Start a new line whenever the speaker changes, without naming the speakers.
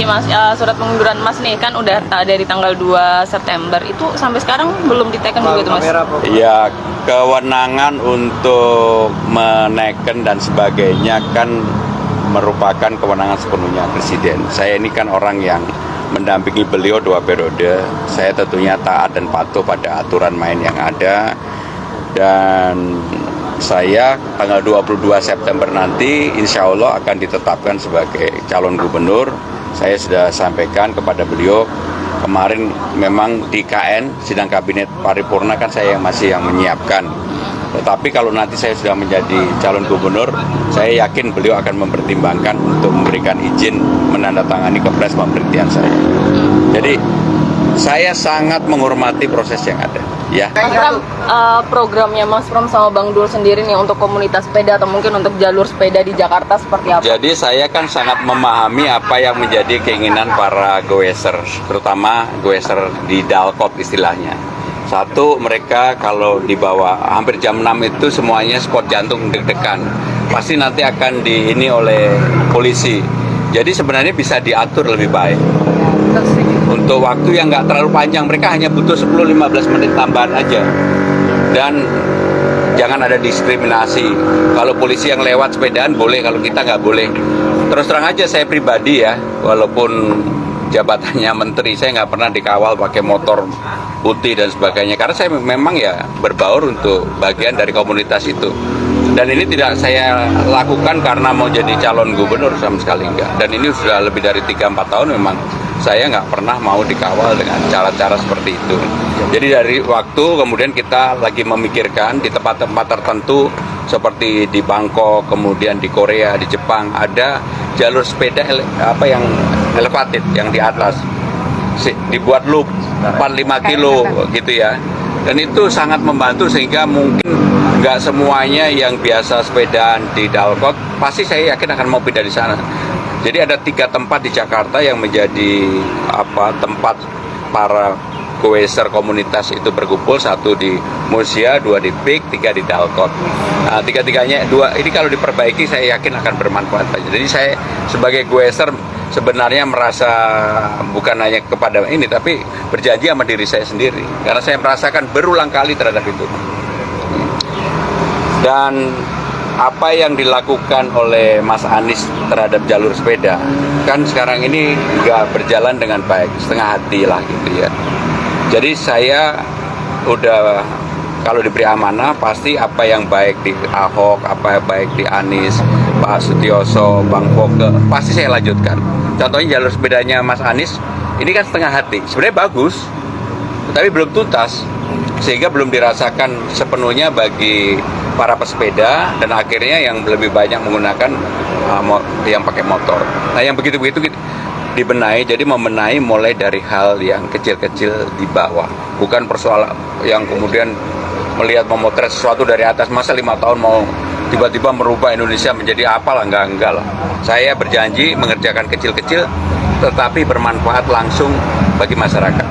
sih Mas, surat pengunduran Mas nih kan udah dari tanggal 2 September itu sampai sekarang belum diteken juga tuh Mas.
Ya, kewenangan untuk menaikkan dan sebagainya kan merupakan kewenangan sepenuhnya Presiden. Saya ini kan orang yang mendampingi beliau 2 periode. Saya tentunya taat dan patuh pada aturan main yang ada. Dan saya tanggal 22 September nanti insya Allah akan ditetapkan sebagai calon gubernur. Saya sudah sampaikan kepada beliau, kemarin memang di KN, sidang kabinet paripurna kan saya masih yang menyiapkan. Tetapi kalau nanti saya sudah menjadi calon gubernur, saya yakin beliau akan mempertimbangkan untuk memberikan izin menandatangani kepres pemberhentian saya. Jadi saya sangat menghormati proses yang ada. Ya.
Programnya Mas Pram sama Bang Dul sendiri nih untuk komunitas sepeda atau mungkin untuk jalur sepeda di Jakarta seperti apa?
Jadi saya kan sangat memahami apa yang menjadi keinginan para goeser, terutama goeser di Dalkot istilahnya. Satu, mereka kalau dibawa hampir jam 6 itu semuanya spot jantung deg-degan. Pasti nanti akan ini oleh polisi. Jadi sebenarnya bisa diatur lebih baik. Untuk waktu yang nggak terlalu panjang, mereka hanya butuh 10-15 menit tambahan aja. Dan jangan ada diskriminasi. Kalau polisi yang lewat sepedaan boleh, kalau kita nggak boleh. Terus terang aja saya pribadi ya, walaupun jabatannya menteri, saya nggak pernah dikawal pakai motor putih dan sebagainya. Karena saya memang ya berbaur untuk bagian dari komunitas itu. Dan ini tidak saya lakukan karena mau jadi calon gubernur, sama sekali enggak. Dan ini sudah lebih dari 3-4 tahun memang saya nggak pernah mau dikawal dengan cara-cara seperti itu. Jadi dari waktu kemudian kita lagi memikirkan di tempat-tempat tertentu seperti di Bangkok, kemudian di Korea, di Jepang ada jalur sepeda yang elevated yang di atas. Dibuat loop 4-5 kilo gitu ya. Dan itu sangat membantu sehingga mungkin nggak semuanya yang biasa sepedaan di Dalkot pasti saya yakin akan mau pindah di sana. Jadi ada 3 tempat di Jakarta yang menjadi tempat para goeser komunitas itu berkumpul, 1 di Musia, 2 di Pik, 3 di Dalkot. Nah, tiga-tiganya 2 ini kalau diperbaiki saya yakin akan bermanfaat. Jadi saya sebagai goeser sebenarnya merasa bukan hanya kepada ini tapi berjanji sama diri saya sendiri karena saya merasakan berulang kali terhadap itu. Dan apa yang dilakukan oleh Mas Anies terhadap jalur sepeda kan sekarang ini nggak berjalan dengan baik, setengah hati lah gitu ya. Jadi saya udah kalau diberi amanah pasti apa yang baik di Ahok, apa yang baik di Anies, Pak Sutioso, Bang Foke pasti saya lanjutkan. Contohnya jalur sepedanya Mas Anies ini kan setengah hati, sebenarnya bagus tapi belum tuntas sehingga belum dirasakan sepenuhnya bagi para pesepeda dan akhirnya yang lebih banyak menggunakan yang pakai motor. Nah yang begitu-begitu dibenahi, jadi membenahi mulai dari hal yang kecil-kecil di bawah, bukan persoalan yang kemudian melihat memotret sesuatu dari atas. Masa 5 tahun mau tiba-tiba merubah Indonesia menjadi apalah, enggak lah. Saya berjanji mengerjakan kecil-kecil tetapi bermanfaat langsung bagi masyarakat.